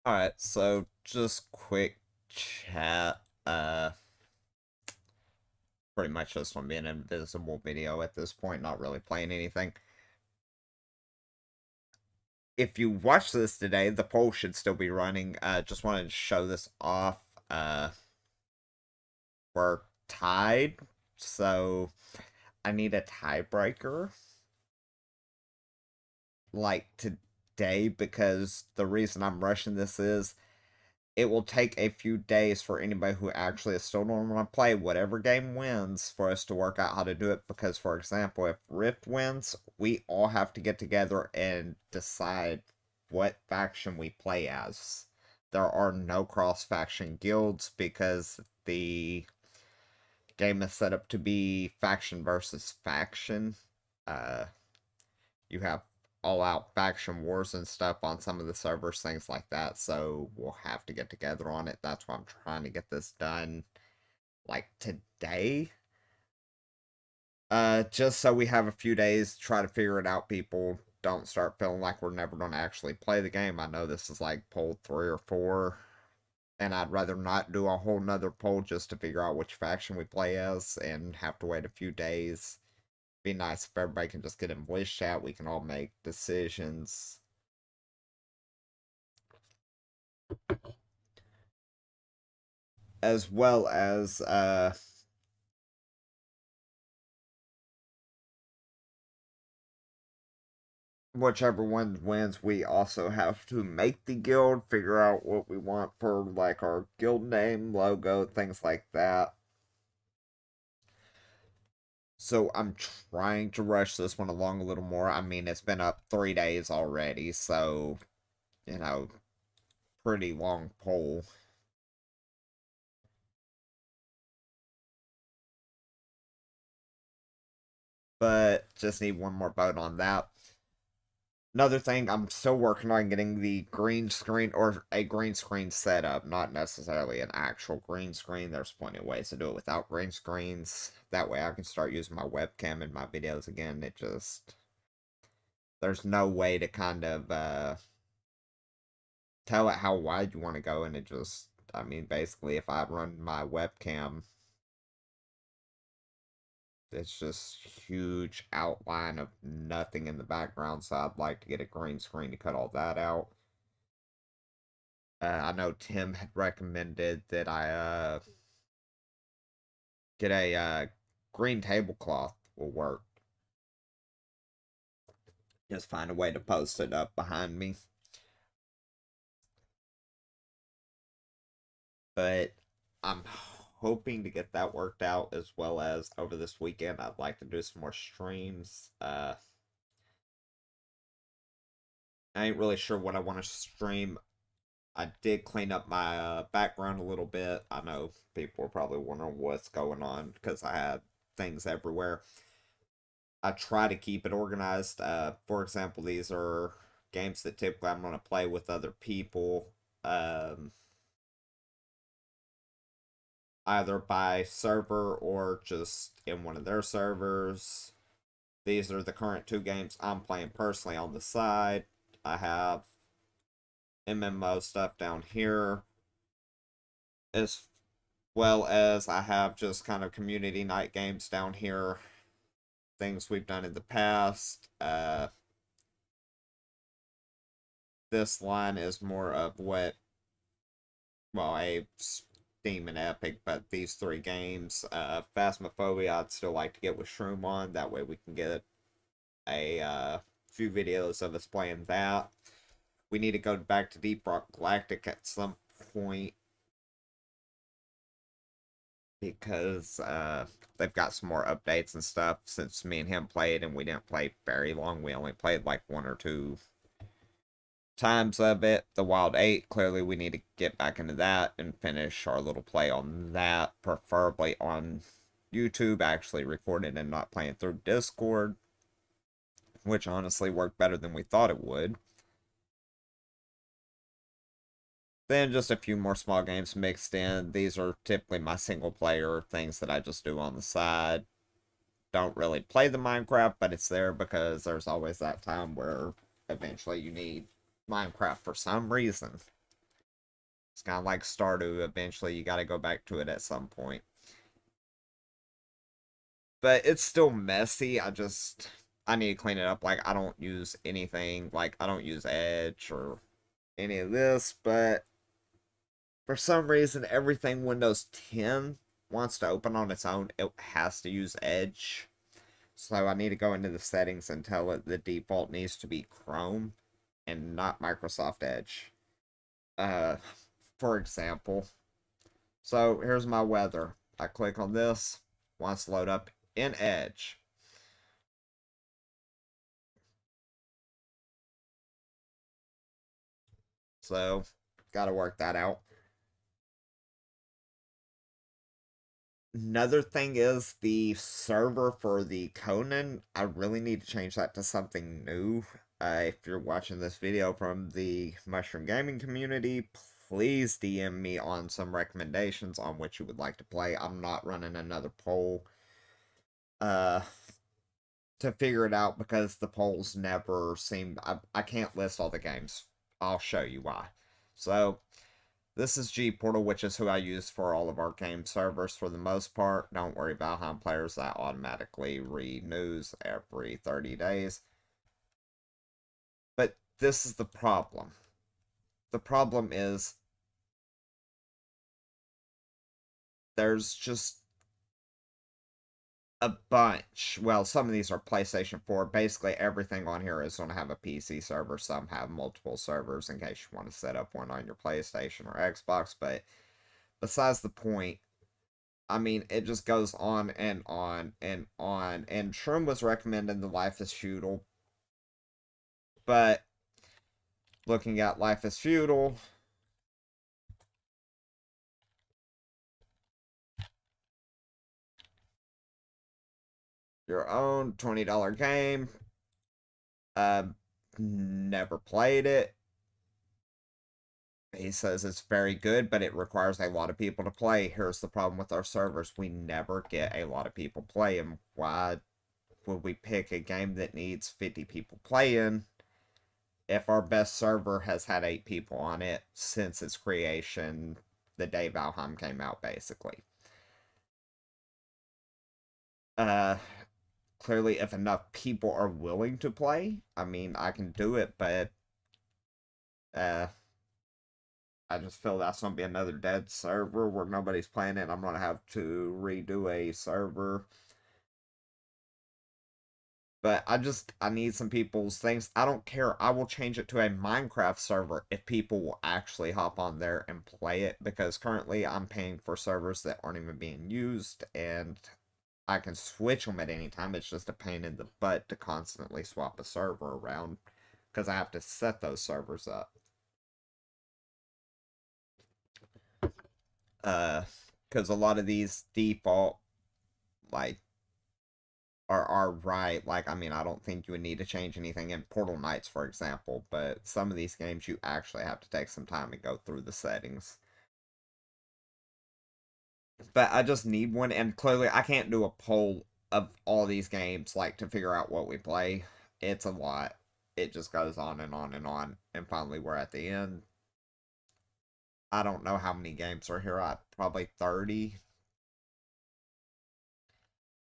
Alright, so just quick chat. Pretty much just on being an invisible video at this point, not really playing anything. If you watch this today, the poll should still be running. Just wanted to show this off. We're tied, so I need a tiebreaker. Like today, because the reason I'm rushing this is it will take a few days for anybody who actually is still don't want to play whatever game wins for us to work out how to do it. Because, for example, if Rift wins, we all have to get together and decide what faction we play as. There are no cross-faction guilds because the game is set up to be faction versus faction. Uh, you have all out faction wars and stuff on some of the servers, things like that. So we'll have to get together on it. That's why I'm trying to get this done like today. Just so we have a few days to try to figure it out, people. Don't start feeling like we're never going to actually play the game. I know this is like poll 3 or 4, and I'd rather not do a whole nother poll just to figure out which faction we play as and have to wait a few days. Be nice if everybody can just get in voice chat. We can all make decisions. As well as whichever one wins, we also have to make the guild, figure out what we want for like our guild name, logo, things like that. So I'm trying to rush this one along a little more. I mean, it's been up 3 days already, so you know, pretty long poll. But just need one more vote on that. Another thing, I'm still working on getting the green screen or a green screen setup, not necessarily an actual green screen. There's plenty of ways to do it without green screens. That way I can start using my webcam in my videos again. There's no way to kind of tell it how wide you want to go, and I mean, basically, if I run my webcam, it's just huge outline of nothing in the background, so I'd like to get a green screen to cut all that out. I know Tim had recommended that I get a green tablecloth will work. Just find a way to post it up behind me. But I'm hoping to get that worked out, as well as over this weekend I'd like to do some more streams. I ain't really sure what I want to stream. I did clean up my background a little bit. I know people are probably wondering what's going on because I had things everywhere. I try to keep it organized. For example, these are games that typically I'm going to play with other people, either by server or just in one of their servers. These are the current two games I'm playing personally on the side. I have MMO stuff down here, as well as I have just kind of community night games down here, things we've done in the past. This line is more of what, well, a Steam and Epic, but these three games, Phasmophobia, I'd still like to get with Shroom on. That way we can get a few videos of us playing that. We need to go back to Deep Rock Galactic at some point because they've got some more updates and stuff since me and him played, and we didn't play very long. We only played like 1 or 2 times of it. The Wild 8, clearly we need to get back into that and finish our little play on that, preferably on YouTube, actually recording and not playing through Discord, which honestly worked better than we thought it would. Then just a few more small games mixed in. These are typically my single player things that I just do on the side. Don't really play the Minecraft, but it's there because there's always that time where eventually you need Minecraft for some reason. It's kind of like Stardew. Eventually, you got to go back to it at some point. But it's still messy. I need to clean it up. Like, I don't use anything. Like, I don't use Edge or any of this. But for some reason, everything Windows 10 wants to open on its own. It has to use Edge. So I need to go into the settings and tell it the default needs to be Chrome and not Microsoft Edge. Uh, for example, so here's my weather. I click on this, wants to load up in Edge. So, gotta work that out. Another thing is the server for the Conan. I really need to change that to something new. If you're watching this video from the Mushroom Gaming community, please DM me on some recommendations on what you would like to play. I'm not running another poll uh, to figure it out because the polls never seem... I can't list all the games. I'll show you why. So, this is Gportal, which is who I use for all of our game servers for the most part. Don't worry about Valheim players, that automatically renews every 30 days. But this is the problem. The problem is there's just a bunch. Well, some of these are PlayStation 4. Basically, everything on here is going to have a PC server. Some have multiple servers in case you want to set up one on your PlayStation or Xbox. But besides the point, I mean, it just goes on and on and on. And Shroom was recommending the Life is Feudal. But looking at Life is Feudal, your own $20 game. Never played it. He says it's very good, but it requires a lot of people to play. Here's the problem with our servers. We never get a lot of people playing. Why would we pick a game that needs 50 people playing if our best server has had 8 people on it since its creation the day Valheim came out, basically? Clearly, if enough people are willing to play, I mean, I can do it, but I just feel that's going to be another dead server where nobody's playing it. I'm going to have to redo a server. But I need some people's things. I don't care. I will change it to a Minecraft server if people will actually hop on there and play it. Because currently I'm paying for servers that aren't even being used. And I can switch them at any time. It's just a pain in the butt to constantly swap a server around. Because I have to set those servers up. Because a lot of these default, like, are right. Like, I mean, I don't think you would need to change anything in Portal Knights, for example, but some of these games you actually have to take some time and go through the settings. But I just need one, and clearly I can't do a poll of all these games, like, to figure out what we play. It's a lot. It just goes on and on and on, and finally we're at the end. I don't know how many games are here. Probably 30.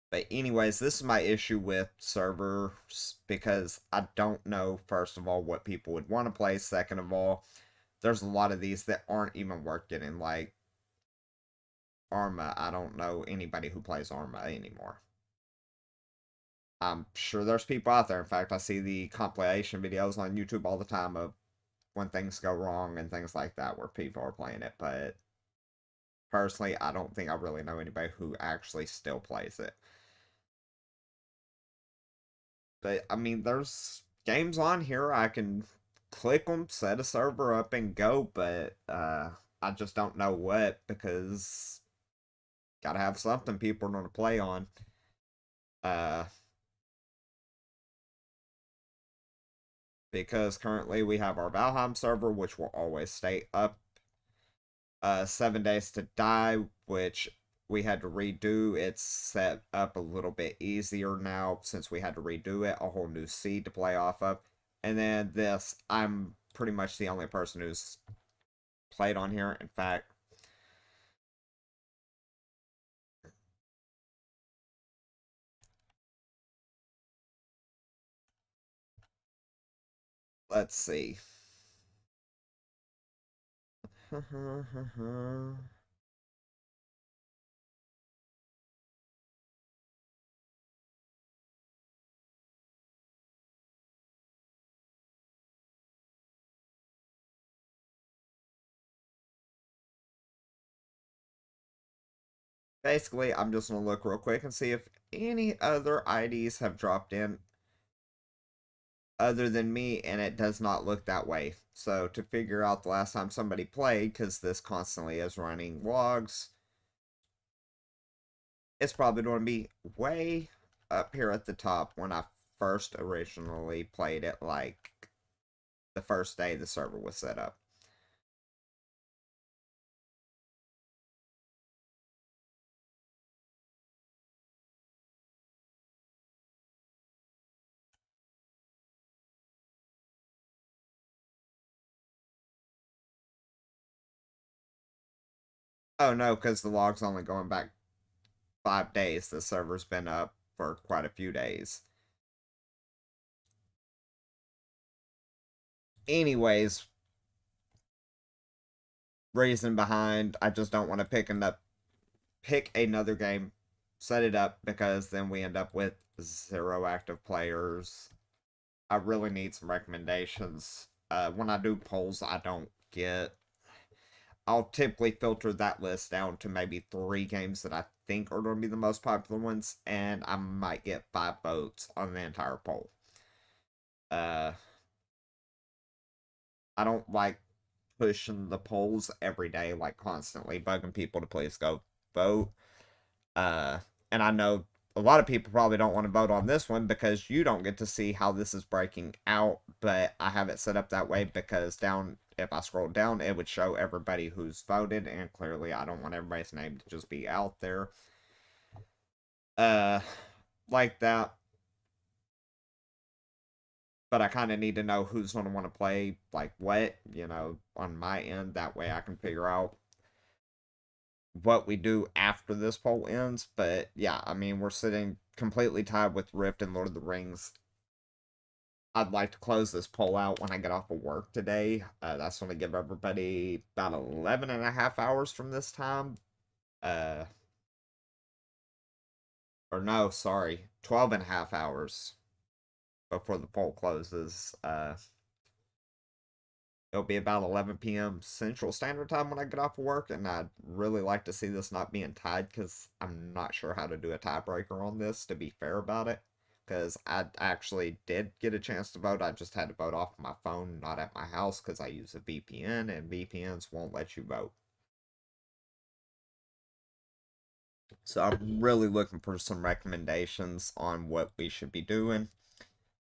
But anyways, this is my issue with servers because I don't know, first of all, what people would want to play. Second of all, there's a lot of these that aren't even worth getting, like Arma. I don't know anybody who plays Arma anymore. I'm sure there's people out there. In fact, I see the compilation videos on YouTube all the time of when things go wrong and things like that where people are playing it. But personally, I don't think I really know anybody who actually still plays it. But, I mean, there's games on here. I can click them, set a server up, and go, but I just don't know what because gotta have something people are going to play on. Uh, because currently we have our Valheim server, which will always stay up. 7 Days to Die, which we had to redo. It's set up a little bit easier now since we had to redo it. A whole new seed to play off of. And then this, I'm pretty much the only person who's played on here. In fact, let's see. Basically, I'm just going to look real quick and see if any other IDs have dropped in other than me, and it does not look that way. So to figure out the last time somebody played, because this constantly is running logs, it's probably going to be way up here at the top when I first originally played it, like the first day the server was set up. Oh no, because the log's only going back 5 days. The server's been up for quite a few days. Anyways, reason behind I just don't want to pick another game, set it up, because then we end up with 0 active players. I really need some recommendations. When I do polls, I'll typically filter that list down to maybe 3 games that I think are going to be the most popular ones, and I might get 5 votes on the entire poll. Uh, I don't like pushing the polls every day, like constantly bugging people to please go vote. Uh, and I know a lot of people probably don't want to vote on this one because you don't get to see how this is breaking out, but I have it set up that way because if I scroll down, it would show everybody who's voted, and clearly I don't want everybody's name to just be out there. Uh, like that. But I kind of need to know who's going to want to play, like what, on my end. That way I can figure out what we do after this poll ends. But yeah, I mean, we're sitting completely tied with Rift and Lord of the Rings. I'd like to close this poll out when I get off of work today. That's going to give everybody about 11 and a half hours from this time. Or no, sorry, 12 and a half hours before the poll closes. It'll be about 11 p.m. Central Standard Time when I get off of work, and I'd really like to see this not being tied because I'm not sure how to do a tiebreaker on this, to be fair about it. Because I actually did get a chance to vote, I just had to vote off my phone, not at my house, because I use a VPN, and VPNs won't let you vote. So I'm really looking for some recommendations on what we should be doing.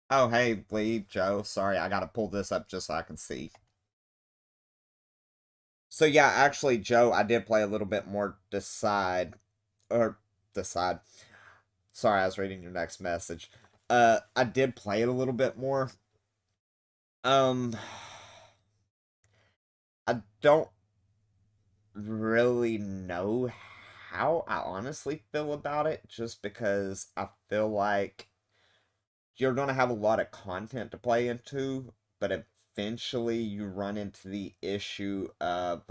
Oh, hey, Lee, Joe, sorry, I gotta pull this up just so I can see. So yeah, actually, Joe, I did play a little bit more Decide. Sorry, I was reading your next message. I did play it a little bit more. Um, I don't really know how I honestly feel about it, just because I feel like you're gonna have a lot of content to play into, but eventually you run into the issue of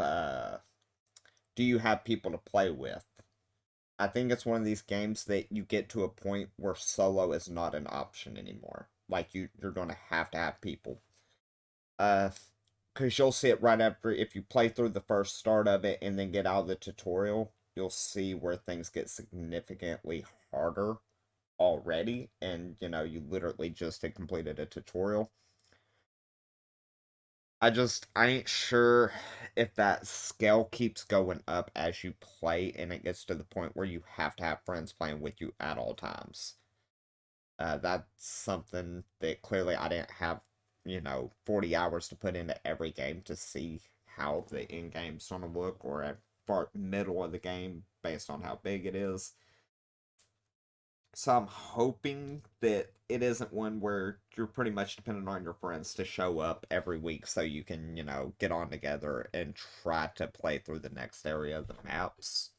do you have people to play with? I think it's one of these games that you get to a point where solo is not an option anymore. Like you're gonna have to have people. Uh, because you'll see it right after, if you play through the first start of it and then get out of the tutorial, you'll see where things get significantly harder already, and you literally just had completed a tutorial. I ain't sure if that scale keeps going up as you play and it gets to the point where you have to have friends playing with you at all times. That's something that clearly I didn't have, 40 hours to put into every game to see how the end game's gonna look, or at far middle of the game based on how big it is. So I'm hoping that it isn't one where you're pretty much dependent on your friends to show up every week so you can, get on together and try to play through the next area of the maps.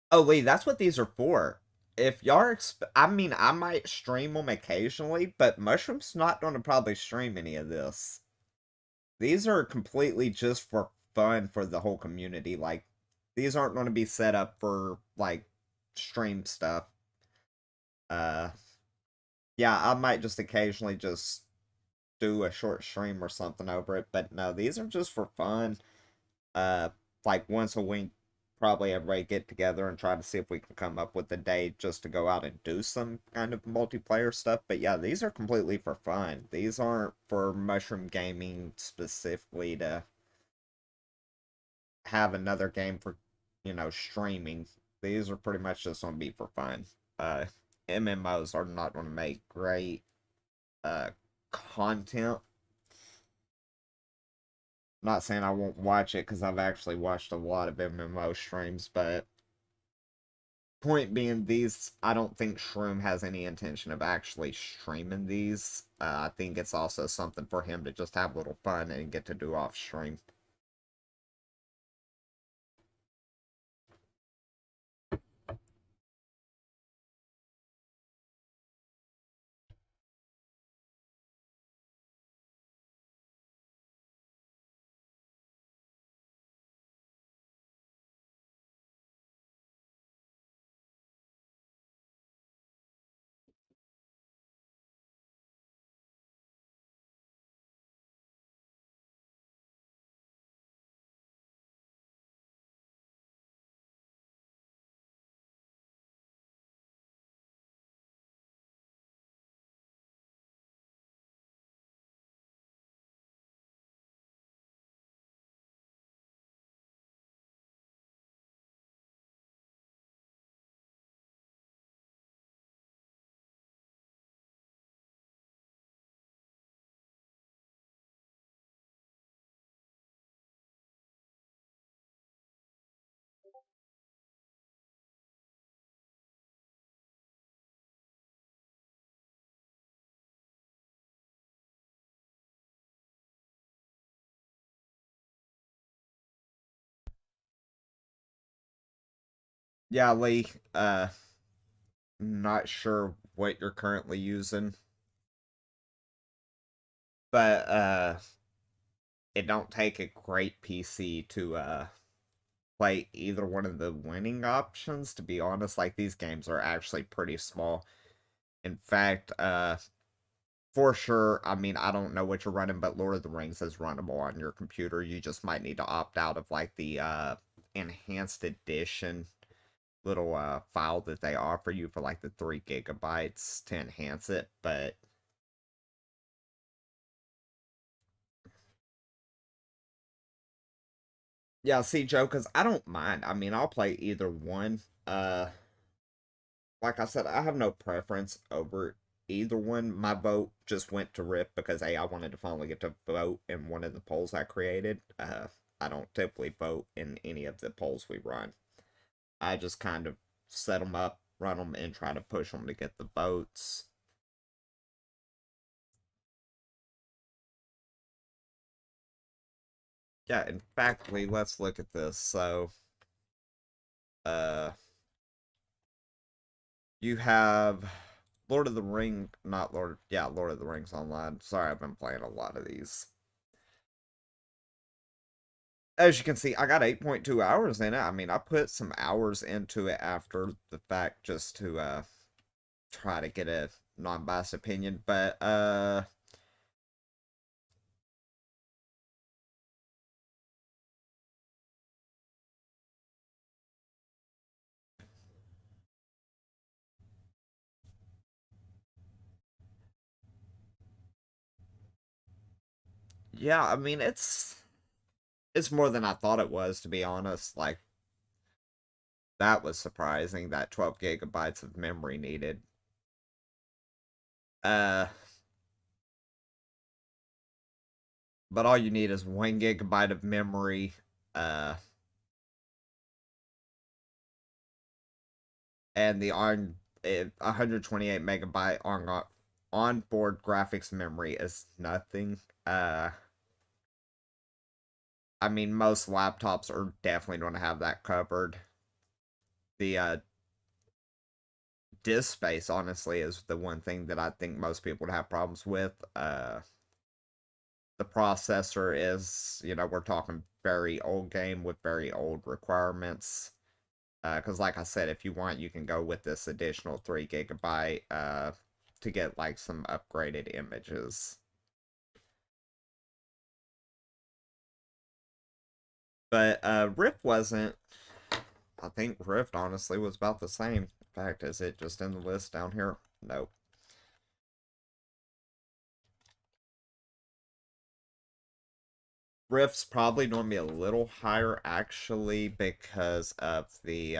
Oh, Lee, that's what these are for. If y'all I mean, I might stream them occasionally, but Mushroom's not going to probably stream any of this. These are completely just for fun for the whole community. Like, these aren't going to be set up for, like, stream stuff. Uh, yeah, I might just occasionally just do a short stream or something over it, but no, these are just for fun. Uh, like once a week, probably everybody get together and try to see if we can come up with a day just to go out and do some kind of multiplayer stuff. But yeah, these are completely for fun. These aren't for Mushroom Gaming specifically to have another game for, streaming. These are pretty much just going to be for fun. Uh, MMOs are not going to make great uh content. Not saying I won't watch it because I've actually watched a lot of MMO streams, but point being, these, I don't think Shroom has any intention of actually streaming these. I think it's also something for him to just have a little fun and get to do off stream. Yeah, Lee, not sure what you're currently using, but it don't take a great PC to play either one of the winning options, to be honest. Like, these games are actually pretty small. In fact, for sure, I mean, I don't know what you're running, but Lord of the Rings is runnable on your computer. You just might need to opt out of like the enhanced edition little file that they offer you for like the 3 GB to enhance it. But yeah, see, Joe, because I don't mind. I mean, I'll play either one. Like I said, I have no preference over either one. My vote just went to Rift because A, I wanted to finally get to vote in one of the polls I created. I don't typically vote in any of the polls we run. I just kind of set them up, run them, and try to push them to get the votes. Yeah, in fact, Lee, let's look at this. So, uh, you have Lord of the Ring, not Lord, yeah, Lord of the Rings Online. Sorry, I've been playing a lot of these. As you can see, I got 8.2 hours in it. I mean, I put some hours into it after the fact just to try to get a non-biased opinion, but yeah, I mean, it's more than I thought it was, to be honest. Like, that was surprising, that 12 gigabytes of memory needed. Uh but all you need is 1 GB of memory, uh, and the 128 megabyte onboard graphics memory is nothing. I mean, most laptops are definitely going to have that covered. The disk space, honestly, is the one thing that I think most people would have problems with. The processor is, we're talking very old game with very old requirements. Because, like I said, if you want, you can go with this additional 3 GB to get like some upgraded images. But Rift wasn't. I think Rift honestly was about the same. In fact, is it just in the list down here? Nope. Rift's probably going to be a little higher actually because of the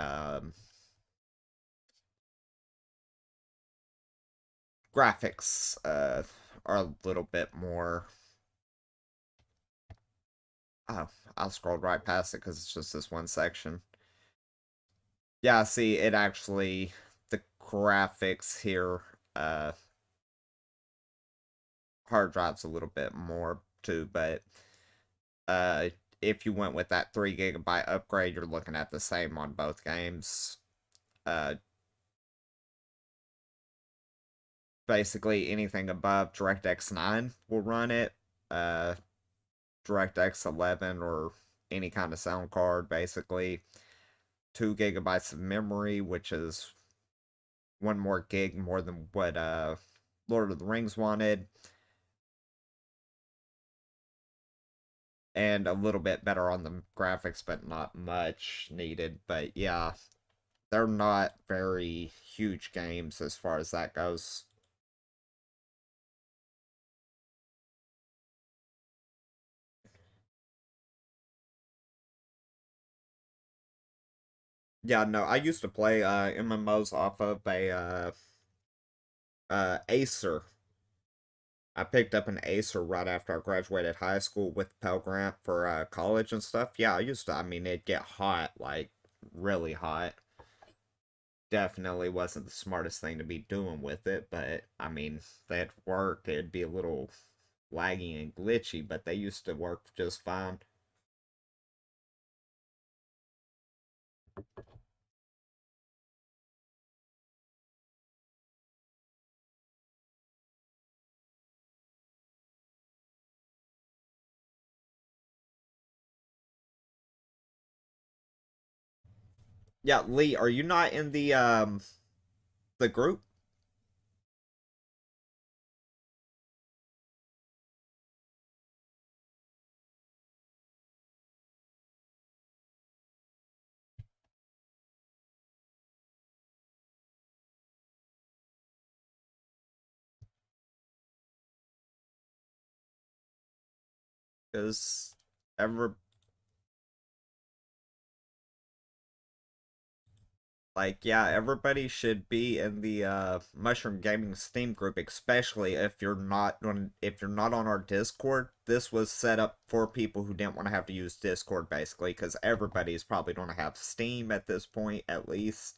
graphics are a little bit more. Oh, I scrolled right past it because it's just this one section. Yeah, see, it actually, the graphics here, hard drive's a little bit more too, but uh, if you went with that 3 GB upgrade, you're looking at the same on both games. Uh, Basically, anything above DirectX 9 will run it. Uh, DirectX 11 or any kind of sound card, basically. 2 GB of memory, which is 1 more gig more than what Lord of the Rings wanted. And a little bit better on the graphics, but not much needed. But yeah, they're not very huge games as far as that goes. Yeah, no, I used to play MMOs off of a Acer. I picked up an Acer right after I graduated high school with Pell Grant for college and stuff. Yeah, I used to. I mean, it'd get hot, like really hot. Definitely wasn't the smartest thing to be doing with it, but I mean, they had work. It'd be a little laggy and glitchy, but they used to work just fine. Yeah, Lee, are you not in the group? Because ever yeah, everybody should be in the Mushroom Gaming Steam group, especially if you're not on our Discord. This was set up for people who didn't want to have to use Discord basically, because everybody's probably going to have Steam at this point at least.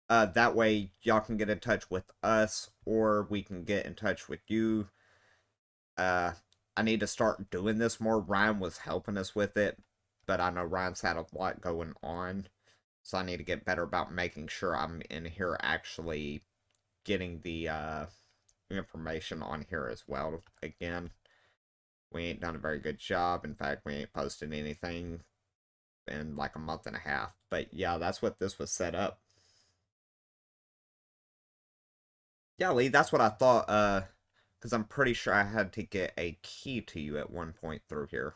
That way y'all can get in touch with us or we can get in touch with you. Uh I need to start doing this more. Ryan was helping us with it, but I know Ryan's had a lot going on. So I need to get better about making sure I'm in here actually getting the information on here as well. Again, we ain't done a very good job. In fact, we ain't posted anything in like a month and a half. But yeah, that's what this was set up. Yeah, Lee, that's what I thought. Because I'm pretty sure I had to get a key to you at one point through here.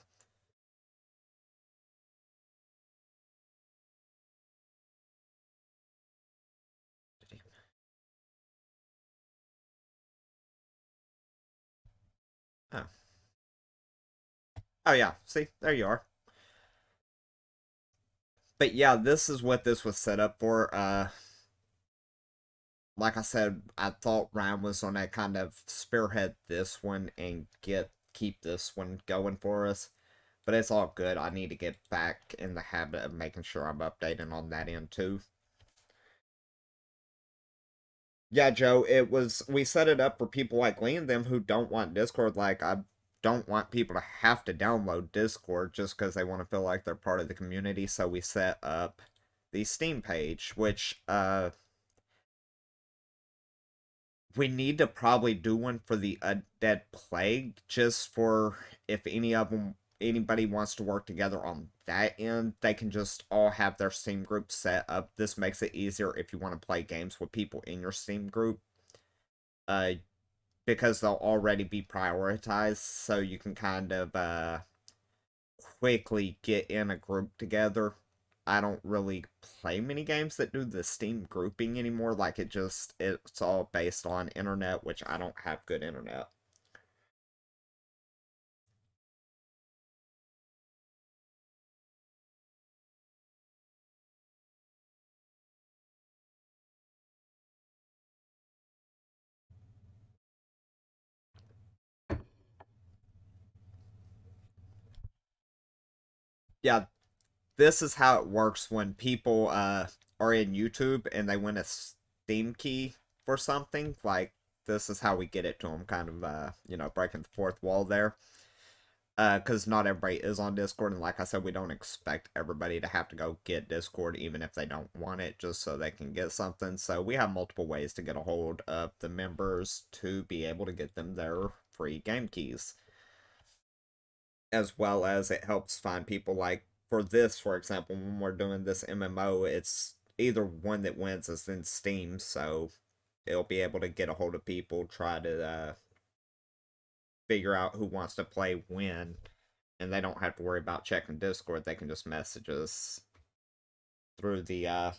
Oh. Oh yeah, see, there you are. But yeah, this is what this was set up for. Like I said, I thought Ryan was gonna kind of spearhead this one and get keep this one going for us. But it's all good. I need to get back in the habit of making sure I'm updating on that end too. Yeah, Joe, we set it up for people like Lee and them who don't want Discord. Like, I don't want people to have to download Discord just because they want to feel like they're part of the community. So we set up the Steam page, which, we need to probably do one for the Undead Plague, just for if anybody wants to work together on that end, they can just all have their Steam group set up. This makes it easier if you want to play games with people in your Steam group. Uh, because they'll already be prioritized, so you can kind of quickly get in a group together. I don't really play many games that do the Steam grouping anymore. Like it's all based on internet, which I don't have good internet. Yeah, this is how it works when people are in YouTube and they win a Steam key for something. Like, this is how we get it to them, kind of breaking the fourth wall there. Because not everybody is on Discord, and like I said, we don't expect everybody to have to go get Discord, even if they don't want it, just so they can get something. So we have multiple ways to get a hold of the members to be able to get them their free game keys. As well as it helps find people, like for this, for example, when we're doing this MMO, it's either one that wins is in Steam, so it'll be able to get a hold of people, try to figure out who wants to play when, and they don't have to worry about checking Discord. They can just message us through the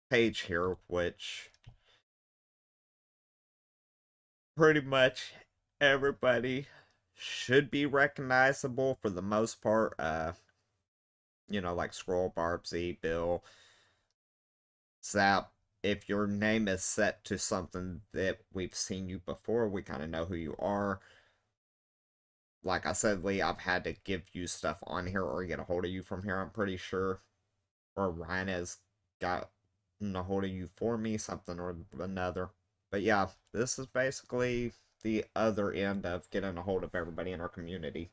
page here, which pretty much everybody should be recognizable for the most part. Like Scroll, Barbsy, Bill, Zap. If your name is set to something that we've seen you before, we kind of know who you are. Like I said, Lee, I've had to give you stuff on here or get a hold of you from here, I'm pretty sure. Or Ryan has got a hold of you for me, something or another. But yeah, this is basically the other end of getting a hold of everybody in our community.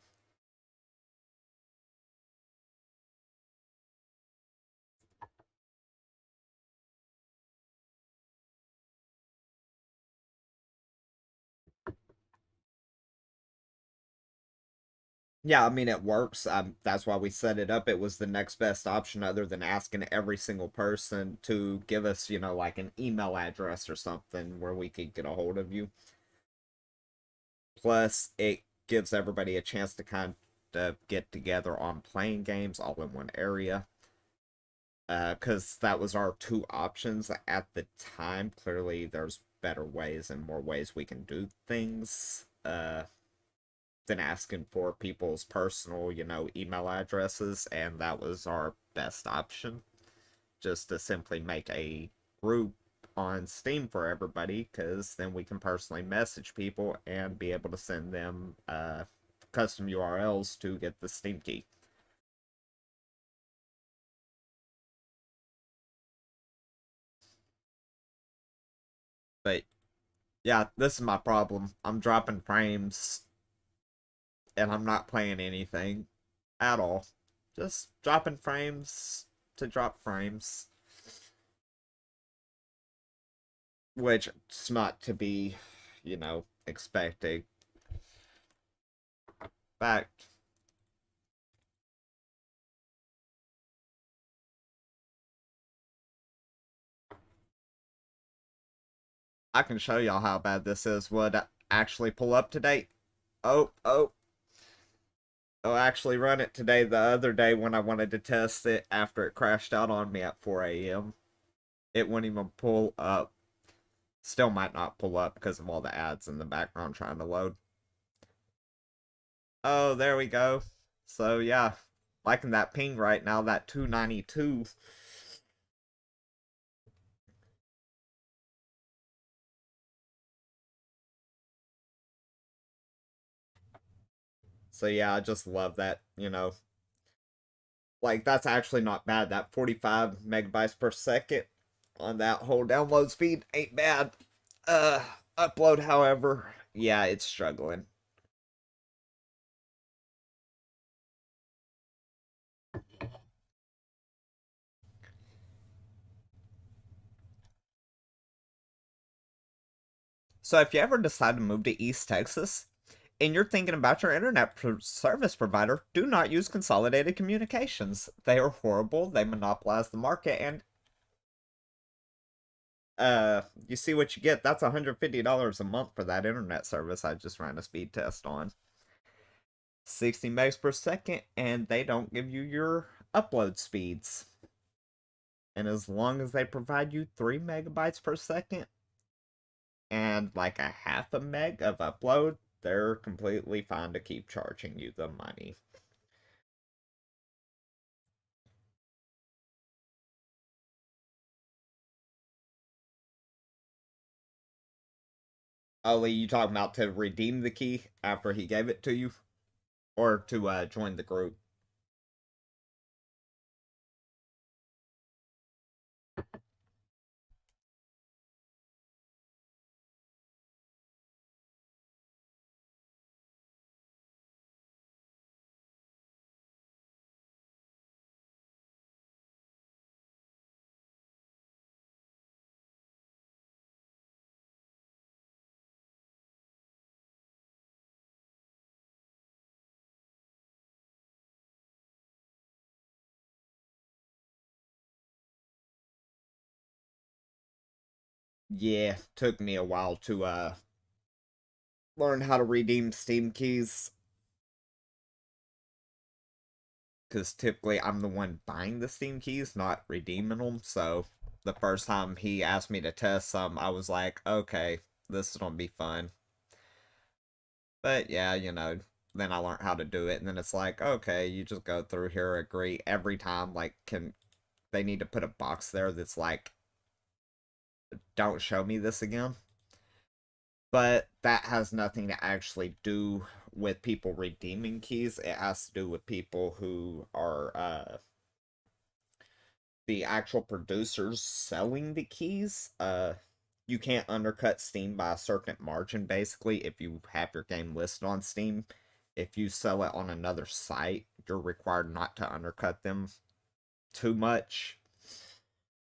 Yeah, I mean, it works. That's why we set it up. It was the next best option other than asking every single person to give us, like an email address or something where we could get a hold of you. Plus, it gives everybody a chance to kind of get together on playing games all in one area. Because that was our two options at the time. Clearly, there's better ways and more ways we can do things. Than asking for people's personal, email addresses, and that was our best option. Just to simply make a group on Steam for everybody, because then we can personally message people and be able to send them custom URLs to get the Steam key. But yeah, this is my problem. I'm dropping frames and I'm not playing anything at all. Just dropping frames to drop frames. Which it's not to be, expected. Fact. I can show y'all how bad this is. Would actually pull up today. Oh. I'll actually run it today. The other day when I wanted to test it after it crashed out on me at 4 a.m. It wouldn't even pull up. Still might not pull up because of all the ads in the background trying to load. Oh, there we go. So yeah, liking that ping right now, that 292. So yeah, I just love that, like that's actually not bad. That 45 megabytes per second on that whole download speed ain't bad. Uh, Upload, however, yeah, it's struggling. So if you ever decide to move to East Texas and you're thinking about your service provider, do not use Consolidated Communications. They are horrible. They monopolize the market, and you see what you get. That's $150 a month for that internet service I just ran a speed test on. 60 megs per second, and they don't give you your upload speeds. And as long as they provide you 3 megabytes per second and like a half a meg of upload, they're completely fine to keep charging you the money. Ollie, you talking about to redeem the key after he gave it to you? Or to join the group? Yeah, took me a while to learn how to redeem Steam keys. Because typically I'm the one buying the Steam keys, not redeeming them. So the first time he asked me to test some, I was like, okay, this is gonna be fun. But yeah, then I learned how to do it, and then it's like, okay, you just go through here, agree every time. Like, can they need to put a box there that's like, don't show me this again? But that has nothing to actually do with people redeeming keys. It has to do with people who are the actual producers selling the keys. You can't undercut Steam by a certain margin, basically, if you have your game listed on Steam. If you sell it on another site, you're required not to undercut them too much.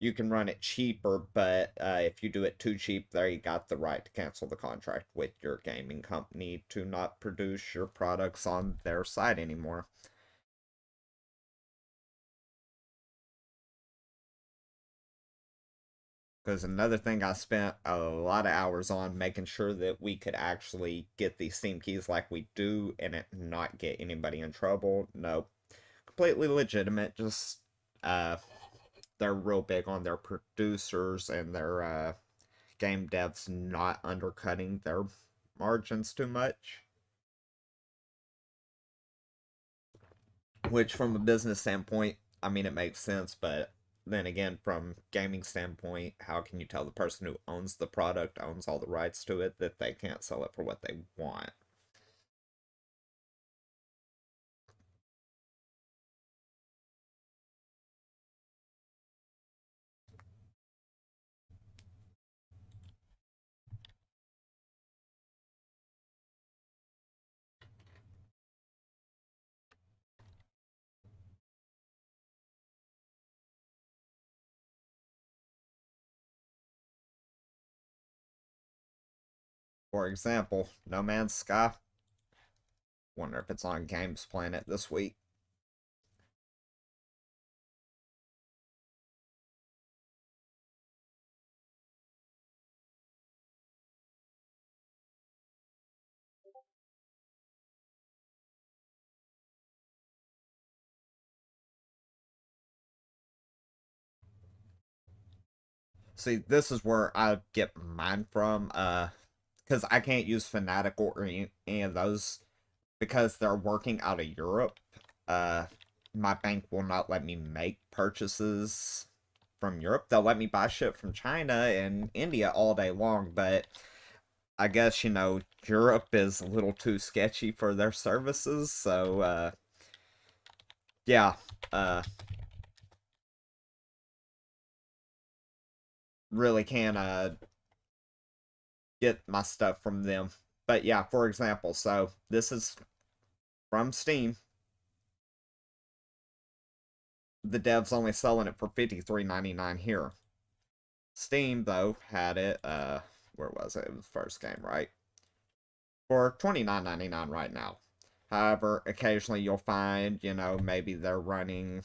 You can run it cheaper, but if you do it too cheap, there you got the right to cancel the contract with your gaming company to not produce your products on their site anymore. Because another thing I spent a lot of hours on making sure that we could actually get these Steam keys like we do and it not get anybody in trouble. No, completely legitimate. Just they're real big on their producers and their game devs not undercutting their margins too much. Which, from a business standpoint, I mean, it makes sense, but then again, from gaming standpoint, how can you tell the person who owns the product, owns all the rights to it, that they can't sell it for what they want? For example, No Man's Sky. Wonder if it's on Games Planet this week. See, this is where I get mine from. Because I can't use Fnatic or any of those because they're working out of Europe. Uh, my bank will not let me make purchases from Europe. They'll let me buy shit from China and India all day long, but I guess, Europe is a little too sketchy for their services, so, yeah, uh, really can't, get my stuff from them. But yeah, for example, so this is from Steam. The dev's only selling it for $53.99 here. Steam, though, had it, where was it? It was the first game, right? For $29.99 right now. However, occasionally you'll find, maybe they're running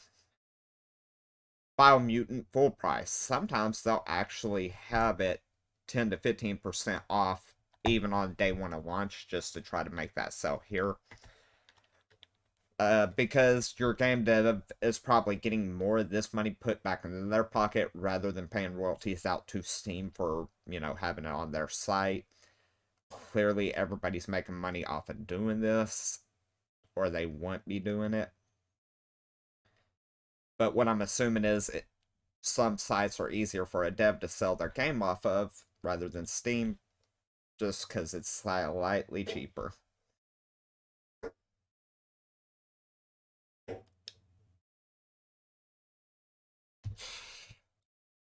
Biomutant full price. Sometimes they'll actually have it 10 to 15% off even on day one of launch just to try to make that sell here. Because your game dev is probably getting more of this money put back in their pocket rather than paying royalties out to Steam for, having it on their site. Clearly, everybody's making money off of doing this, or they won't be doing it. But what I'm assuming is some sites are easier for a dev to sell their game off of rather than Steam, just because it's slightly cheaper.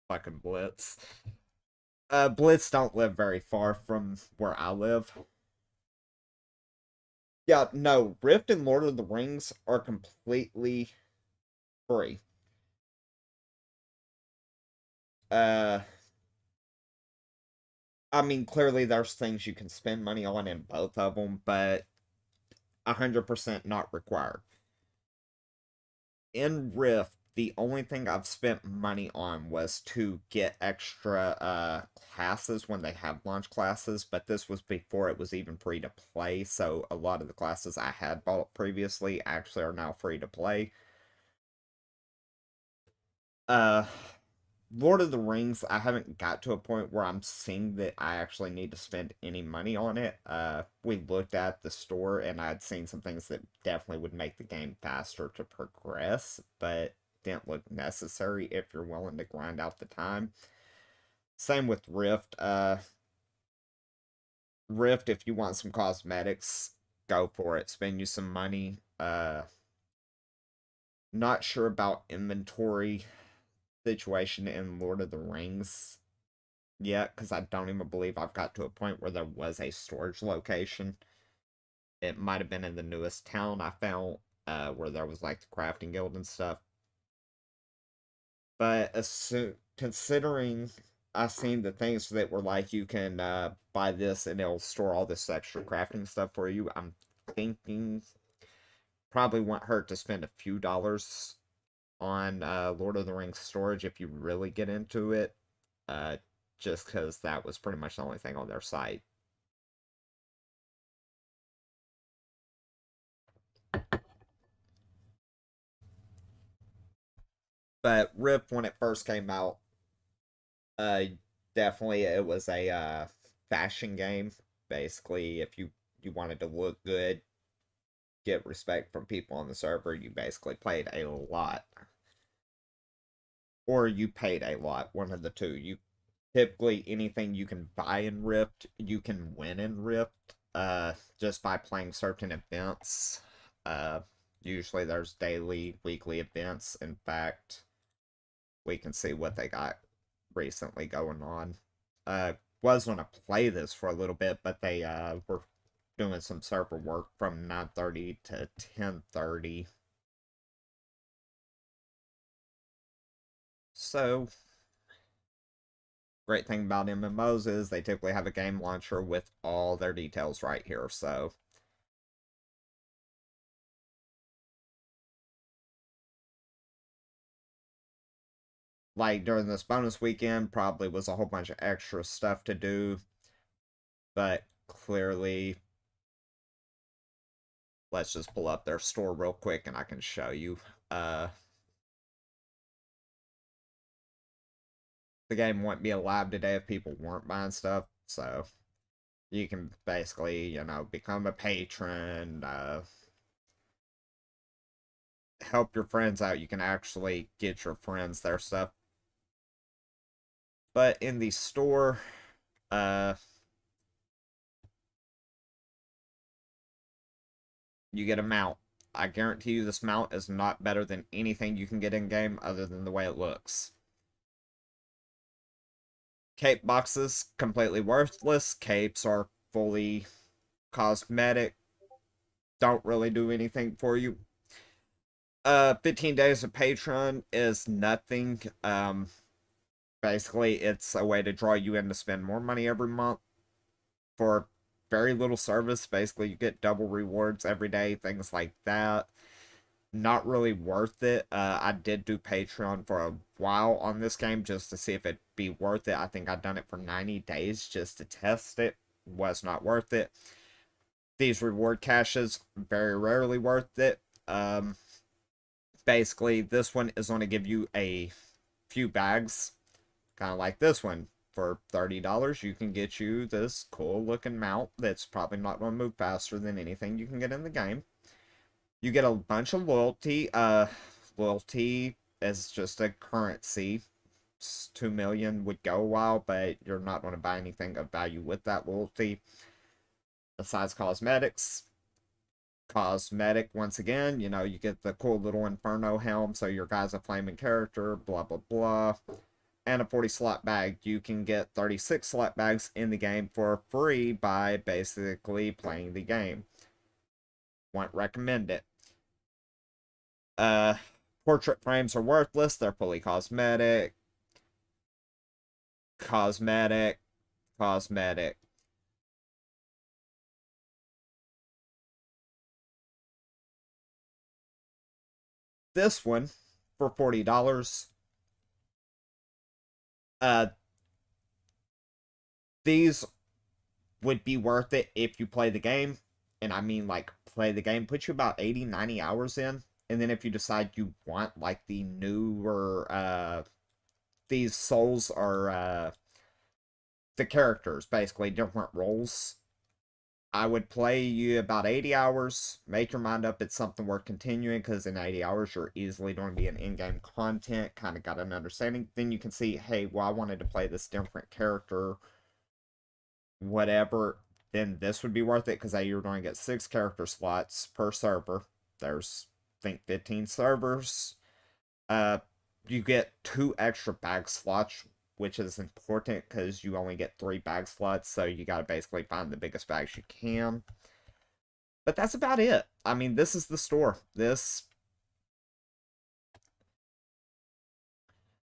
Fucking Blitz. Blitz don't live very far from where I live. Yeah, no, Rift and Lord of the Rings are completely free. Uh, I mean, clearly there's things you can spend money on in both of them, but 100% not required. In Rift, the only thing I've spent money on was to get extra classes when they have launch classes, but this was before it was even free to play, so a lot of the classes I had bought previously actually are now free to play. Uh, Lord of the Rings, I haven't got to a point where I'm seeing that I actually need to spend any money on it. We looked at the store and I'd seen some things that definitely would make the game faster to progress, but didn't look necessary if you're willing to grind out the time. Same with Rift. Rift, if you want some cosmetics, go for it. Spend you some money. Not sure about inventory situation in Lord of the Rings yet, because I don't even believe I've got to a point where there was a storage location. It might have been in the newest town I found, where there was like the crafting guild and stuff. But considering I've seen the things that were like you can buy this and it'll store all this extra crafting stuff for you, I'm thinking probably won't hurt to spend a few dollars on Lord of the Rings storage if you really get into it. Uh, just because that was pretty much the only thing on their site. But Rift, when it first came out, uh, definitely it was a fashion game. Basically, if you wanted to look good, get respect from people on the server, you basically played a lot, or you paid a lot. One of the two. You typically anything you can buy in Rift, you can win in Rift. Just by playing certain events. Uh, Usually there's daily, weekly events. In fact, we can see what they got recently going on. Was going to play this for a little bit, but they were doing some server work from 9:30 to 10:30. So, great thing about MMOs is they typically have a game launcher with all their details right here. So, like during this bonus weekend, probably was a whole bunch of extra stuff to do, but clearly, let's just pull up their store real quick and I can show you. The game wouldn't be alive today if people weren't buying stuff. So you can basically, become a patron, help your friends out. You can actually get your friends their stuff. But in the store, uh, you get a mount. I guarantee you this mount is not better than anything you can get in-game other than the way it looks. Cape boxes, completely worthless. Capes are fully cosmetic. Don't really do anything for you. 15 days of Patreon is nothing. Basically, it's a way to draw you in to spend more money every month for very little service. Basically, you get double rewards every day, things like that. Not really worth it. I did do Patreon for a while on this game just to see if it'd be worth it. I think I'd done it for 90 days just to test it. Was not worth it. These reward caches, very rarely worth it. Basically, this one is going to give you a few bags, kind of like this one. For $30, you can get you this cool looking mount that's probably not going to move faster than anything you can get in the game. You get a bunch of loyalty. Loyalty is just a currency. 2 million would go a while, but you're not going to buy anything of value with that loyalty. Besides cosmetics. Cosmetic, once again, you know, you get the cool little Inferno helm, so your guy's a flaming character, blah, blah, blah. And a 40 slot bag. You can get 36 slot bags in the game for free by basically playing the game. Won't recommend it. Portrait frames are worthless. They're fully cosmetic. Cosmetic. Cosmetic. This one, for $40, these would be worth it if you play the game. And I mean, like, play the game. Put you about 80, 90 hours in. And then if you decide you want, like, the newer, these souls are, the characters, basically, different roles. I would play you about 80 hours, make your mind up it's something worth continuing, because in 80 hours you're easily going to be in in-game content, kind of got an understanding. Then you can see, hey, well, I wanted to play this different character, whatever, then this would be worth it, because you're going to get 6 character slots per server. There's, I think, 15 servers. You get 2 extra bag slots, which is important because you only get 3 bag slots, so you gotta basically find the biggest bags you can. But that's about it. I mean, this is the store.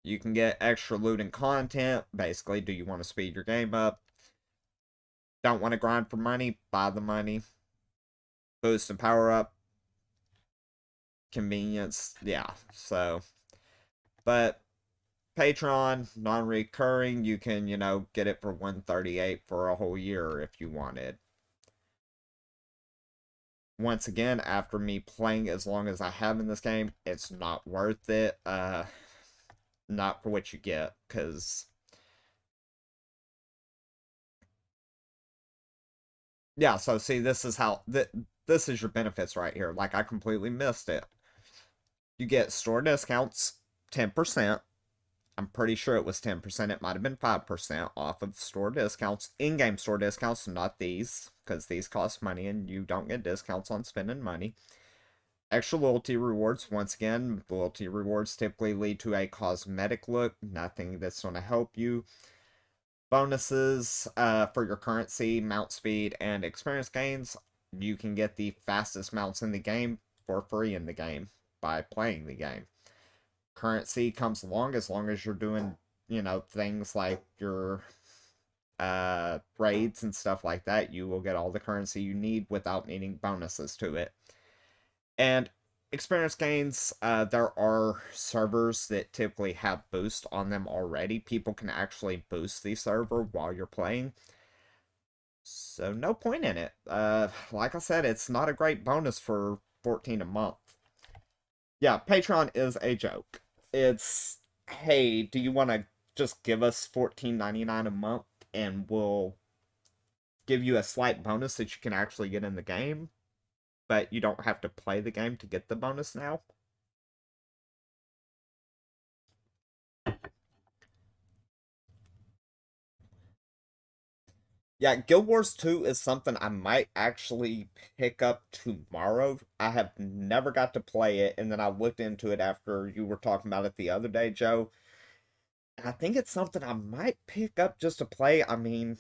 You can get extra loot and content. Basically, do you want to speed your game up? Don't want to grind for money? Buy the money. Boost and power up. Convenience. Yeah, so. But Patreon, non-recurring, you can, you know, get it for $138 for a whole year if you wanted. Once again, after me playing as long as I have in this game, it's not worth it. Not for what you get, because... Yeah, so see, this is how... This is your benefits right here. Like, I completely missed it. You get store discounts, 10%. I'm pretty sure it was 10%. It might have been 5% off of store discounts. In-game store discounts, not these, because these cost money and you don't get discounts on spending money. Extra loyalty rewards. Once again, loyalty rewards typically lead to a cosmetic look. Nothing that's going to help you. Bonuses for your currency, mount speed, and experience gains. You can get the fastest mounts in the game for free in the game by playing the game. Currency comes along as long as you're doing, you know, things like your raids and stuff like that. You will get all the currency you need without needing bonuses to it. And experience gains, there are servers that typically have boost on them already. People can actually boost the server while you're playing. So no point in it. Like I said, it's not a great bonus for $14 a month. Yeah, Patreon is a joke. It's, hey, do you want to just give us $14.99 a month and we'll give you a slight bonus that you can actually get in the game, but you don't have to play the game to get the bonus now? Yeah, Guild Wars 2 is something I might actually pick up tomorrow. I have never got to play it, and then I looked into it after you were talking about it the other day, Joe. And I think it's something I might pick up just to play. I mean,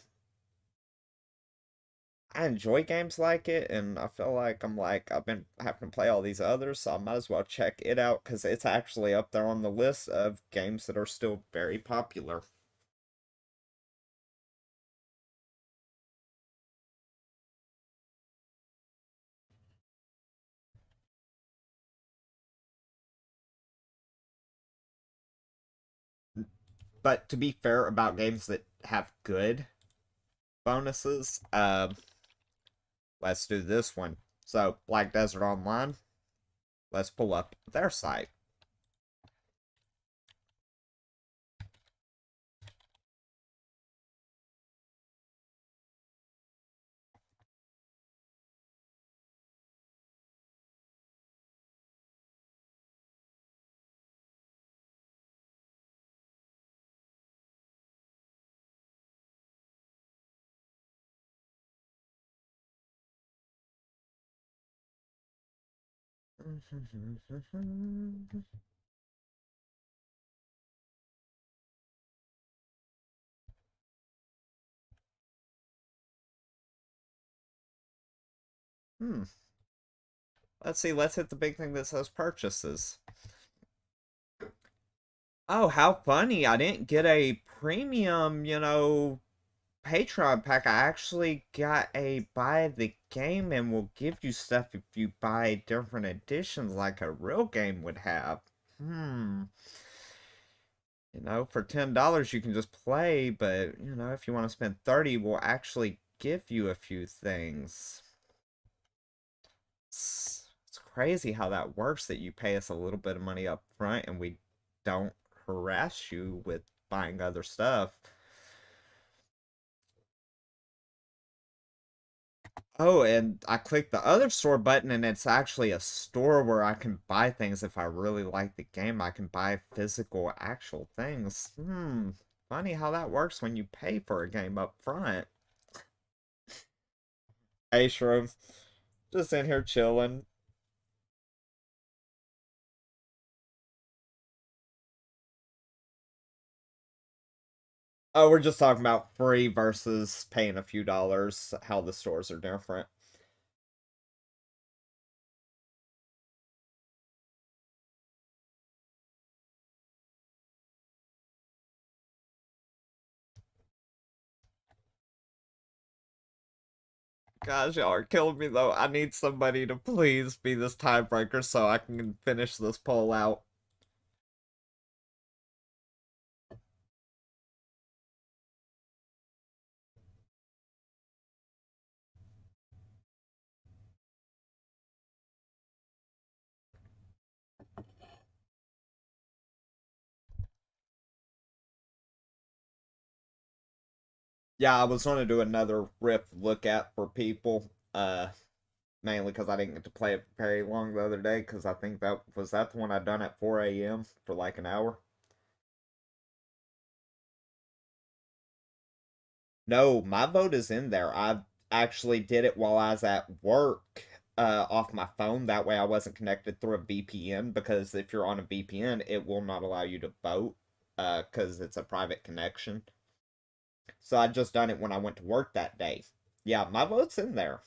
I enjoy games like it, and I feel like I've been having to play all these others, so I might as well check it out because it's actually up there on the list of games that are still very popular. But to be fair about games that have good bonuses, let's do this one. So, Black Desert Online, let's pull up their site. Hmm. Let's see, let's hit the big thing that says purchases. Oh, how funny. I didn't get a premium, Patreon pack. I actually got a buy the game and will give you stuff if you buy different editions like a real game would have. Hmm. For $10 you can just play, but if you want to spend 30, we'll actually give you a few things. It's crazy how that works that you pay us a little bit of money up front and we don't harass you with buying other stuff. Oh, and I clicked the other store button, and it's actually a store where I can buy things if I really like the game. I can buy physical, actual things. Funny how that works when you pay for a game up front. Hey, Shroom, just in here chilling. Oh, we're just talking about free versus paying a few dollars, how the stores are different. Gosh, y'all are killing me though. I need somebody to please be this tiebreaker so I can finish this poll out. Yeah, I was going to do another Rift look at for people, mainly because I didn't get to play it very long the other day, because I think that the one I done at 4 a.m. for like an hour. No, my vote is in there. I actually did it while I was at work, off my phone. That way I wasn't connected through a VPN, because if you're on a VPN, it will not allow you to vote, because it's a private connection. So I just done it when I went to work that day. Yeah, my vote's in there.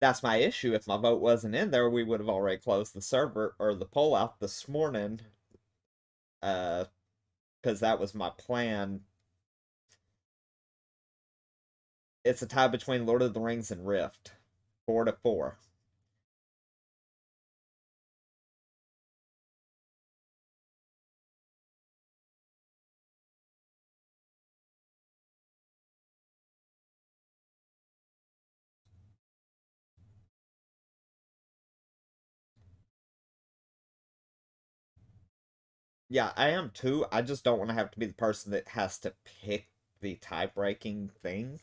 That's my issue. If my vote wasn't in there, we would have already closed the server or the poll out this morning. Uh, because that was my plan. It's a tie between Lord of the Rings and Rift, 4-4. Yeah, I am too. I just don't want to have to be the person that has to pick the tie breaking thing.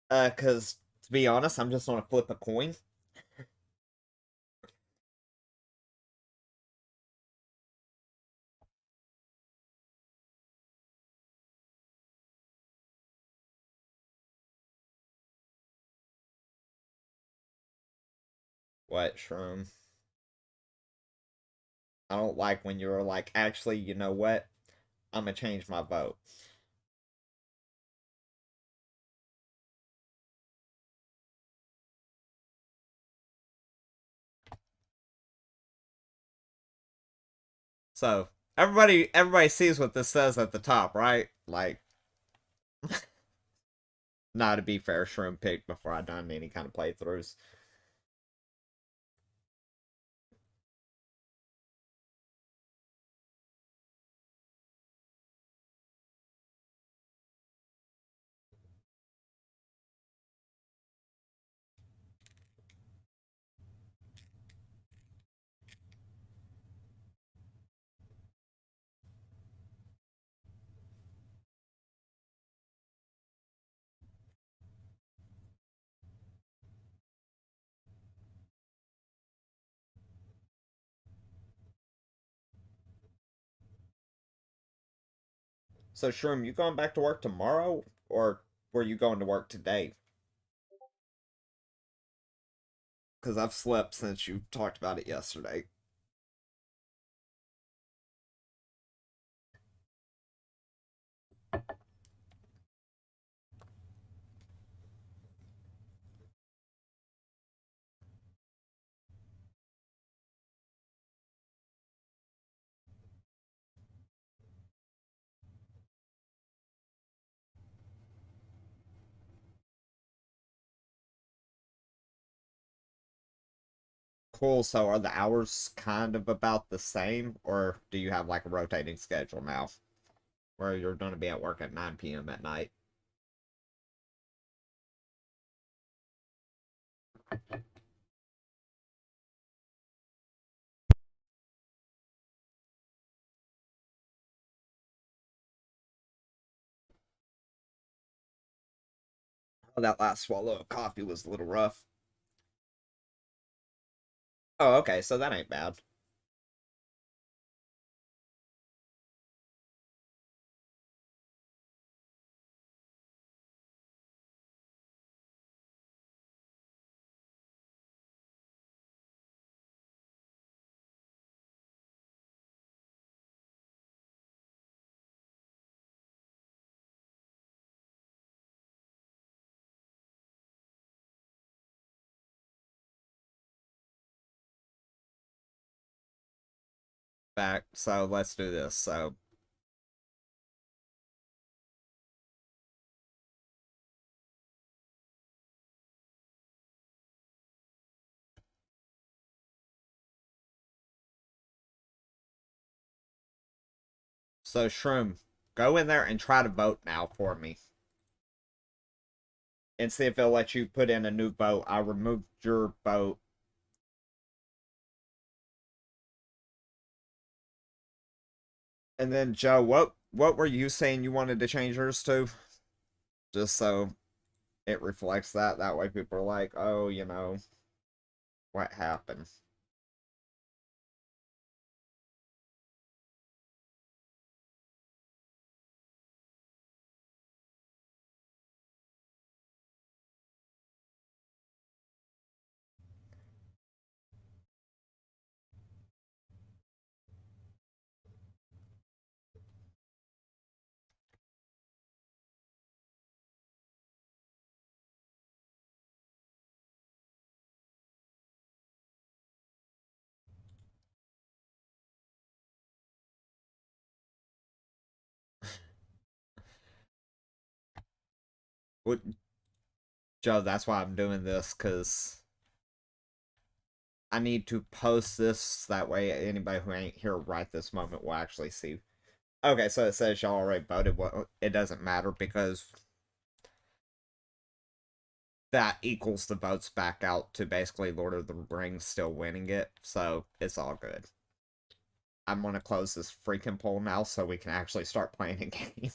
Because to be honest, I'm just gonna flip a coin. What, Shroom? I don't like when you're like, actually, you know what? I'm gonna change my vote. So everybody sees what this says at the top, right? Like, nah, to be fair, Shroom picked before I done any kind of playthroughs. So, Shroom, you going back to work tomorrow, or were you going to work today? Because I've slept since you talked about it yesterday. Cool. So, are the hours kind of about the same, or do you have like a rotating schedule now, where you're going to be at work at 9 p.m. at night? Oh, that last swallow of coffee was a little rough. Oh, okay, so that ain't bad. Back, so let's do this. So Shroom, go in there and try to vote now for me, and see if it'll let you put in a new vote. I removed your vote. And then Joe, what were you saying you wanted to change yours to? Just so it reflects that. That way people are like, oh, what happened? What, Joe, that's why I'm doing this, because I need to post this. That way anybody who ain't here right this moment will actually see. Okay, so it says y'all already voted. Well, it doesn't matter because that equals the votes back out to basically Lord of the Rings still winning it, so it's all good. I'm gonna close this freaking poll now so we can actually start playing a game.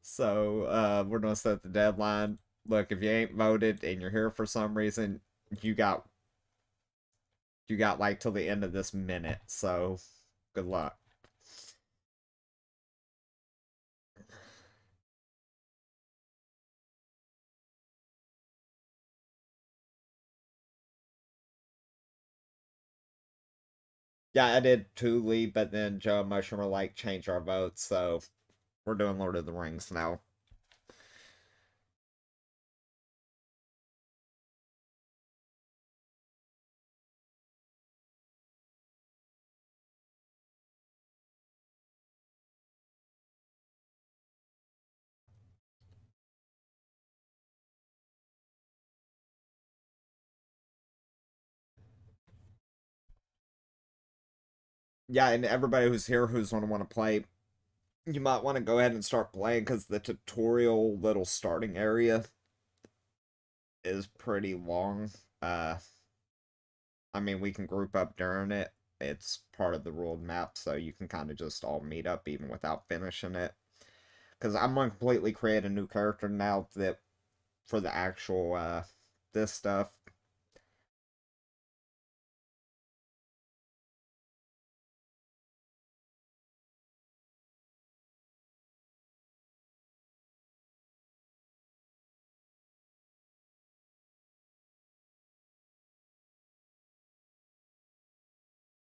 So, we're gonna set the deadline. Look, if you ain't voted and you're here for some reason, you got like till the end of this minute, so good luck. Yeah, I did too, Lee, but then Joe and Mushroom were like, change our votes, so we're doing Lord of the Rings now. Yeah, and everybody who's here who's going to want to play, you might want to go ahead and start playing because the tutorial little starting area is pretty long. Uh, I mean, we can group up during it. It's part of the ruled map, so you can kind of just all meet up even without finishing it. Because I'm going to completely create a new character now that for the actual this stuff.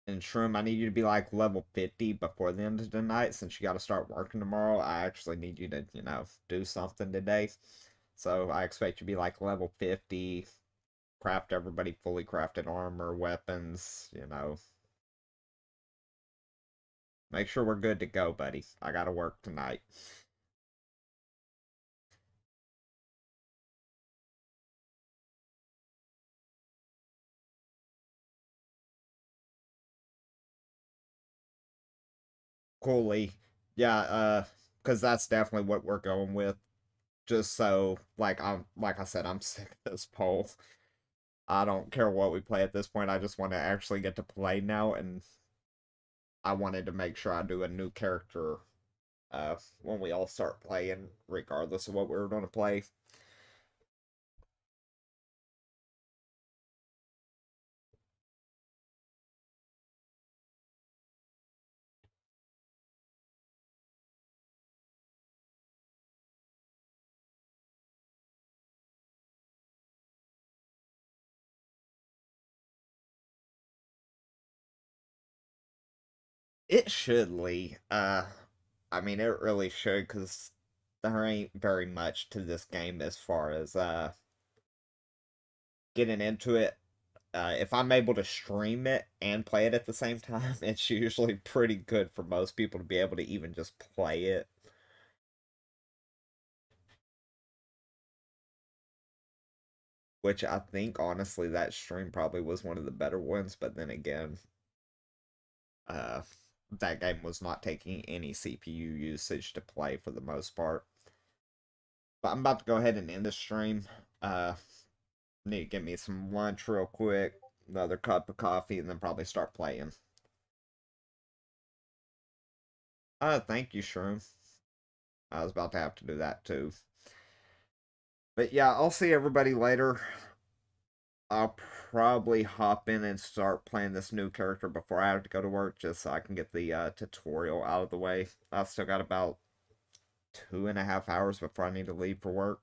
And Shroom, I need you to be like level 50 before the end of the night since you got to start working tomorrow. I actually need you to, do something today. So I expect you to be like level 50, craft everybody fully crafted armor, weapons, Make sure we're good to go, buddy. I gotta work tonight. Coolly. Yeah, because that's definitely what we're going with. Just so, like I said, I'm sick of this poll. I don't care what we play at this point. I just want to actually get to play now, and I wanted to make sure I do a new character when we all start playing, regardless of what we were going to play. It should, Lee. I mean, it really should, because there ain't very much to this game as far as getting into it. If I'm able to stream it and play it at the same time, it's usually pretty good for most people to be able to even just play it. Which I think, honestly, that stream probably was one of the better ones, but then again, uh, that game was not taking any CPU usage to play for the most part. But I'm about to go ahead and end the stream. Uh, Need to get me some lunch real quick, another cup of coffee, and then probably start playing. Thank you, Shroom. I was about to have to do that too. But yeah, I'll see everybody later. I'll probably hop in and start playing this new character before I have to go to work, just so I can get the tutorial out of the way. I've still got about 2.5 hours before I need to leave for work.